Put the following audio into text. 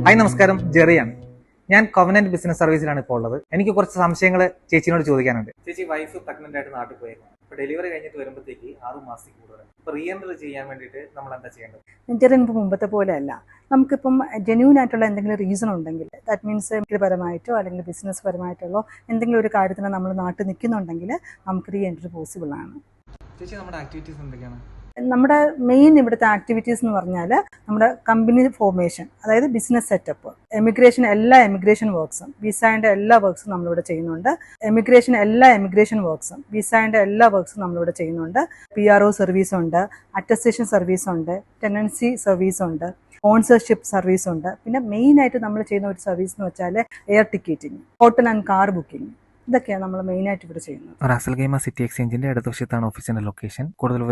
Hi നമസ്കാരം, ജെറിയാണ്. ഞാൻ covenant business സർവീസിലാണ് ഇപ്പോൾ ഉള്ളത്. എനിക്ക് കുറച്ച് സംശയങ്ങൾ ചേച്ചിനോട് ചോദിക്കാനുണ്ട്. ചേച്ചി വൈഫ് പ്രഗ്നന്റ് ആയിട്ട് നാട്ടിൽ പോയേക്കും. ഇപ്പൊ ഡെലിവറി കഴിഞ്ഞിട്ട് വരുമ്പോഴത്തേക്ക് 6 മാസത്തിൽ കൂടുതലാണ്. ഇപ്പൊ റീ എൻട്രി ചെയ്യാൻ വേണ്ടിയിട്ട് നമ്മൾ എന്താ ചെയ്യേണ്ടത്? ജെറിൻ ഇപ്പോൾ മുമ്പത്തെ പോലെയല്ല. നമുക്കിപ്പം ജെന്യൂൻ ആയിട്ടുള്ള എന്തെങ്കിലും റീസൺ ഉണ്ടെങ്കിൽ, ദാറ്റ് മീൻസ് വ്യക്തിപരമായിട്ടോ അല്ലെങ്കിൽ ബിസിനസ് പരമായിട്ടുള്ള എന്തെങ്കിലും ഒരു കാര്യത്തിന് നമ്മൾ നാട്ടിൽ നിൽക്കുന്നുണ്ടെങ്കിൽ നമുക്ക് റീ എൻട്രി പോസിബിൾ ആണ്. ചേച്ചി, നമ്മുടെ ആക്ടിവിറ്റീസ് എന്തൊക്കെയാണ്? നമ്മുടെ മെയിൻ ഇവിടുത്തെ ആക്ടിവിറ്റീസ് എന്ന് പറഞ്ഞാൽ നമ്മുടെ കമ്പനി ഫോർമേഷൻ, അതായത് ബിസിനസ് സെറ്റപ്പ്, എല്ലാ എമിഗ്രേഷൻ വർക്ക്സും, വിസയുടെ എല്ലാ വർക്ക്സും നമ്മളിവിടെ ചെയ്യുന്നുണ്ട്. എല്ലാ എമിഗ്രേഷൻ വർക്ക്സും, വിസയുടെ എല്ലാ വർക്ക്സും നമ്മളിവിടെ ചെയ്യുന്നുണ്ട്. PRO സർവീസ് ഉണ്ട്, അറ്റസ്റ്റേഷൻ സർവീസ് ഉണ്ട്, ടെനൻസി സർവീസ് ഉണ്ട്, സ്പോൺസർഷിപ്പ് സർവീസ് ഉണ്ട്. പിന്നെ മെയിനായിട്ട് നമ്മൾ ചെയ്യുന്ന ഒരു സർവീസ് എന്ന് വെച്ചാൽ air ticketing, hotel and car booking. ഇതൊക്കെയാണ് നമ്മൾ മെയിനായിട്ട് ഇവിടെ ചെയ്യുന്നത്. റാസൽ ഖൈമ സിറ്റി എക്സ്ചേഞ്ചിന്റെ ഇടതുവശത്താണ് ഓഫീസിന്റെ ലൊക്കേഷൻ. കൂടുതൽ